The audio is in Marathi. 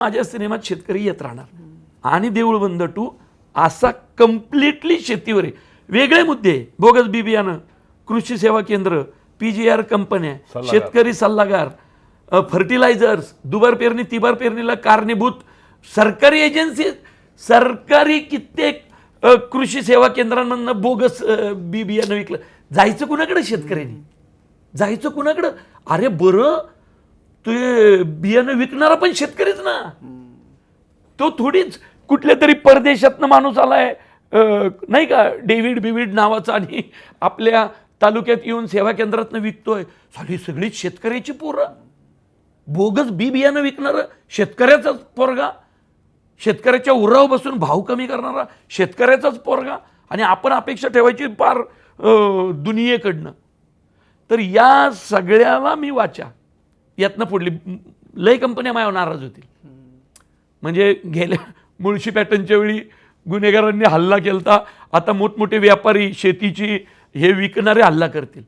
माझ्या सिनेमात शेतकरी येत राहणार आणि देऊळबंद 2 असा कम्प्लिटली शेतीवर आहे. वेगळे मुद्दे, बोगस बी बियाणं, कृषी सेवा केंद्र, PGR कंपन्या, शेतकरी सल्लागार, फर्टिलायझर्स, दुबार पेरणी तिबार पेरणीला कारणीभूत सरकारी एजन्सी, सरकारी कित्येक कृषी सेवा केंद्रांमधनं बोगस बी बियाणं विकलं. जायचं कुणाकडे शेतकऱ्यांनी? जायचं कुणाकडं? अरे बरं, ते बियाणं विकणारा पण शेतकरीच ना. तो थोडीच कुठल्या तरी परदेशातनं माणूस आलाय नाही का, डेव्हिड बिविड नावाचा, आणि आपल्या तालुक्यात येऊन सेवा केंद्रातनं विकतोय. सगळीच शेतकऱ्याची पोरं. बोगस बी बियाणं विकणारं शेतकऱ्याचाच पोरगा, शेतकऱ्याच्या उरावर बसून भाव कमी करणारा शेतकऱ्याचाच पोरगा, आणि आपण अपेक्षा ठेवायची फार दुनियेकडनं. तर या सगळ्याला मी वाचा यातनं पुढली लय कंपन्या माझ्यावर नाराज होतील. म्हणजे गेल्या मुळशी पॅटर्नच्या वेळी गुन्हेगारांनी हल्ला केलता, आता मोठमोठे व्यापारी शेतीची हे विकणारे हल्ला करतील.